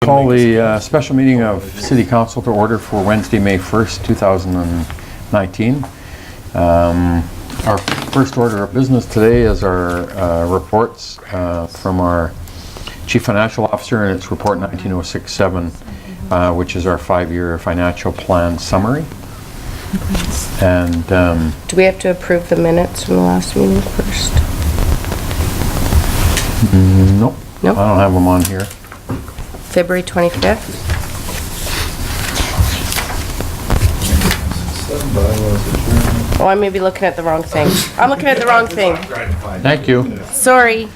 Call the special meeting of City Council to order for Wednesday, May 1st, 2019. Our first order of business today is our reports from our Chief Financial Officer, and it's Report 19067, which is our 5-year financial plan summary. And do we have to approve the minutes from the last meeting first? Nope. Nope. I don't have them on here. February 25th? Oh, I may be looking at the wrong thing. I'm looking at the wrong thing. Thank you. Sorry.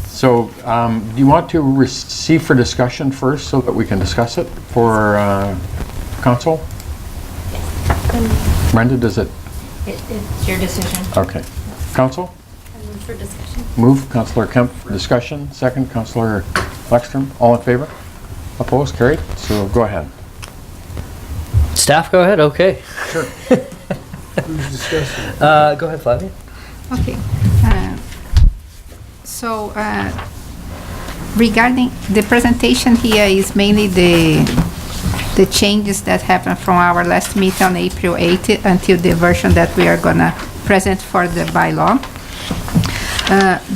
So, do you want to receive for discussion first so that we can discuss it for council? Brenda, does it? It's your decision. Okay. Council? I move for discussion. Move. Councillor Kemp for discussion. Second. Councillor Lexstrom. All in favor? Opposed? Carried. So go ahead. Staff, go ahead. Okay. Sure. Who's discussing? Go ahead, Flavia. Okay. Regarding the presentation here is mainly the changes that happened from our last meeting on April 8th until the version that we are gonna present for the bylaw.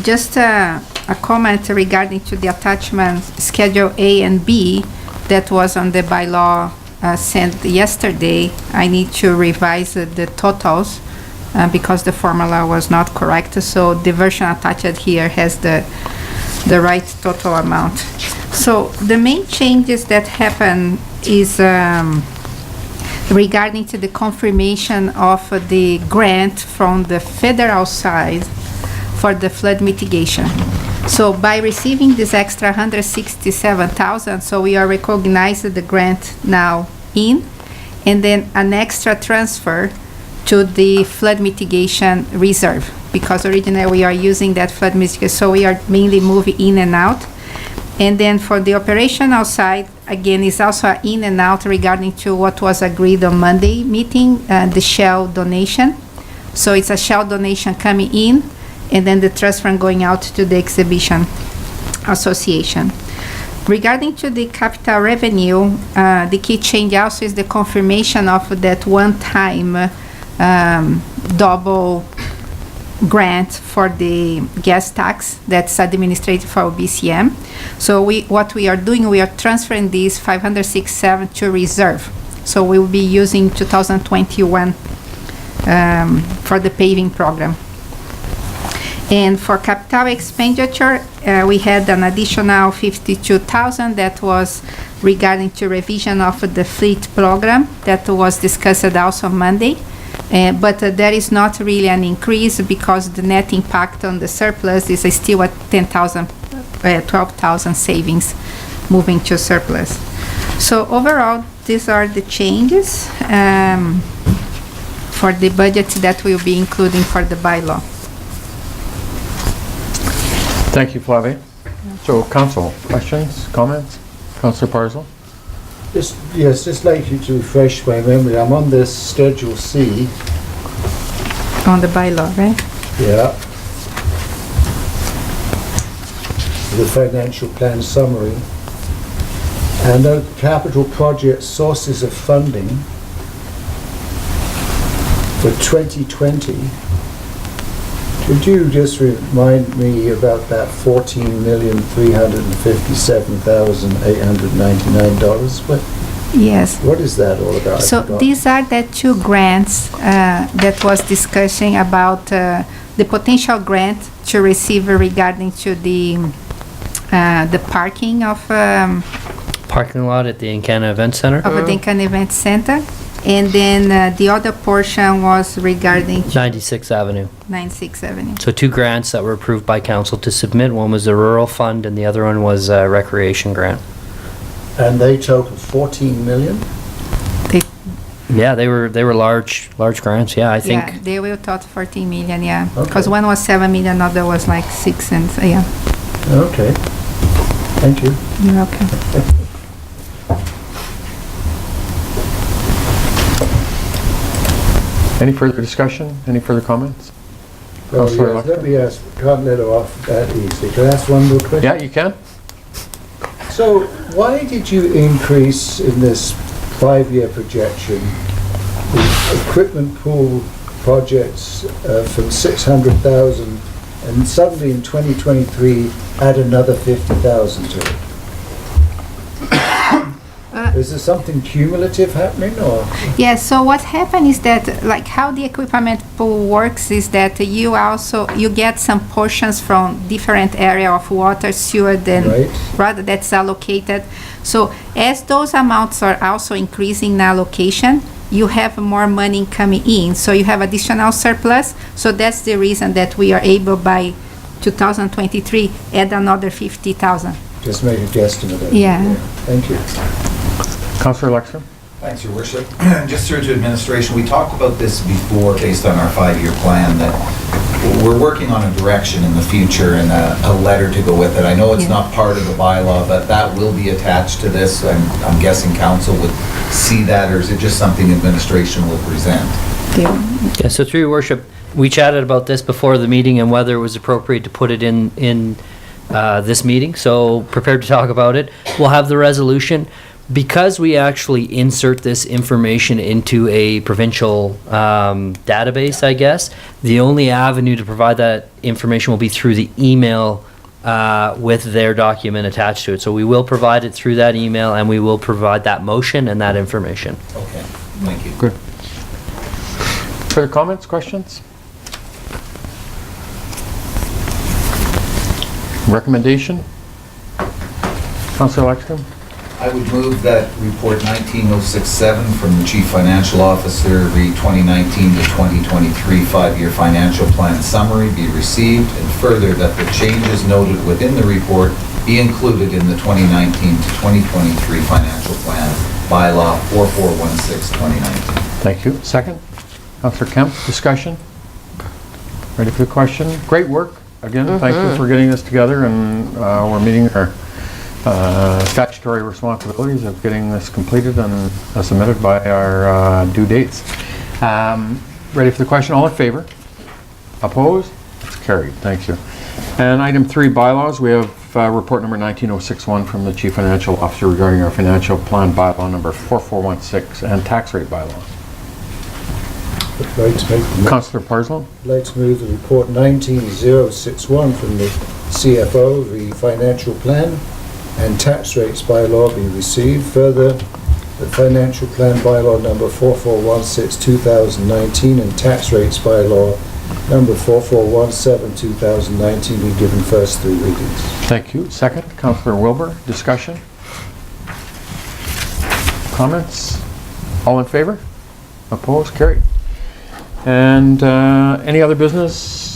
Just a comment regarding to the attachment Schedule A and B that was on the bylaw sent yesterday. I need to revise the totals because the formula was not correct. So the version attached here has the right total amount. So the main changes that happen is regarding to the confirmation of the grant from the federal side for the flood mitigation. So by receiving this extra 167,000, so we are recognizing the grant now in, and then an extra transfer to the flood mitigation reserve, because originally we are using that flood mitigation, so we are mainly moving in and out. And then for the operational side, again, is also in and out regarding to what was agreed on Monday meeting, the shell donation. So it's a shell donation coming in, and then the transfer going out to the exhibition association. Regarding to the capital revenue, the key change also is the confirmation of that one-time double grant for the gas tax that's administrated for BCM. So what we are doing, we are transferring these 567 to reserve. So we will be using 2021 for the paving program. And for capital expenditure, we had an additional 52,000 that was regarding to revision of the fleet program that was discussed also Monday. But there is not really an increase because the net impact on the surplus is still at 12,000 savings moving to surplus. So overall, these are the changes for the budget that we'll be including for the bylaw. Thank you, Flavia. So, council, questions, comments? Councillor Parslow? Just like you to refresh my memory. I'm on this Schedule C. On the bylaw, right? Yeah. The financial plan summary. And the capital project sources of funding for 2020. Could you just remind me about that $14,357,899? Yes. What is that all about? So these are the two grants that was discussing about the potential grant to receive regarding to the parking of Parking lot at the Encana Event Center. of the Lincoln Event Center, and then the other portion was regarding 96th Avenue. 96th Avenue. So two grants that were approved by council to submit. One was the rural fund and the other one was a recreation grant. And they total 14 million? Yeah, they were large grants. Yeah, I think. Yeah, they will tot 14 million, yeah. Okay. Because one was 7 million, other was like 6, and yeah. Okay. Thank you. You're welcome. Any further discussion? Any further comments? Well, Councillor yes, Lexstrom? let me ask, can't let her off that easy. Can I ask one more question? Yeah, you can. So why did you increase in this 5-year projection the equipment pool projects from 600,000 and suddenly in 2023 add another 50,000 to it? Is there something cumulative happening, or? Yeah, so what happened is that, like, how the equipment pool works is that you get some portions from different area of water, sewer, Right. rather that's allocated. So as those amounts are also increasing in allocation, you have more money coming in, so you have additional surplus. So that's the reason that we are able by 2023 add another 50,000. Just make a guesstimate. of it. Yeah. Thank you. Councillor Lexstrom? Thanks, Your Worship. Just through to administration, we talked about this before based on our 5-year plan, that we're working on a direction in the future and a letter to go with it. I know it's not part of the bylaw, but that will be attached to this. I'm guessing council would see that, or is it just something administration will present? Yeah, so through your worship, we chatted about this before the meeting and whether it was appropriate to put it in this meeting, so prepared to talk about it. We'll have the resolution. Because we actually insert this information into a provincial database, I guess, the only avenue to provide that information will be through the email with their document attached to it. So we will provide it through that email, and we will provide that motion and that information. Okay, thank you. Good. Further comments, questions? Recommendation? Councillor Lexstrom? I would move that report 19067 from the Chief Financial Officer, re 2019 to 2023 5-year financial plan summary be received, and further that the changes noted within the report be included in the 2019 to 2023 financial plan bylaw 4416-2019. Thank you. Second? Councillor Kemp, discussion? Ready for the question? Great work. Again, thank you for getting this together, and we're meeting our statutory responsibilities of getting this completed and submitted by our due dates. Ready for the question? All in favor? Opposed? It's carried. Thank you. And item 3, bylaws. We have report number 19061 from the Chief Financial Officer regarding our financial plan bylaw number 4416 and tax rate bylaw. I'd like to make Councillor Parslow? I'd like to move the report 19061 from the CFO, the financial plan and tax rates bylaw be received. Further, the financial plan bylaw number 4416-2019 and tax rates bylaw number 4417-2019 be given first 3 readings. Thank you. Second, Councillor Wilbur. Discussion? Comments? All in favor? Opposed? Carried. And any other business?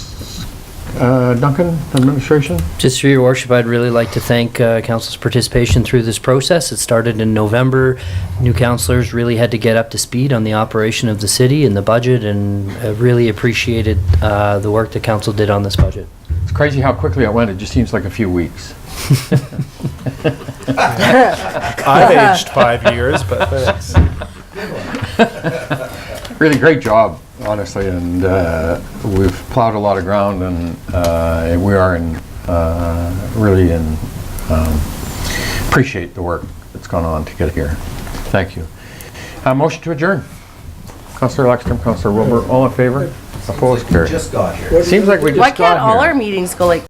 Duncan, administration? Just through your worship, I'd really like to thank council's participation through this process. It started in November. New councillors really had to get up to speed on the operation of the city and the budget, and really appreciated the work that council did on this budget. It's crazy how quickly it went. It just seems like a few weeks. I've aged 5 years, but thanks. Really great job, honestly, and we've plowed a lot of ground, and we are really appreciate the work that's gone on to get here. Thank you. Motion to adjourn. Councillor Lexstrom, Councillor Wilbur, all in favor? Opposed? We Carried. just got here. Seems like we just Why got can't all here. our meetings go like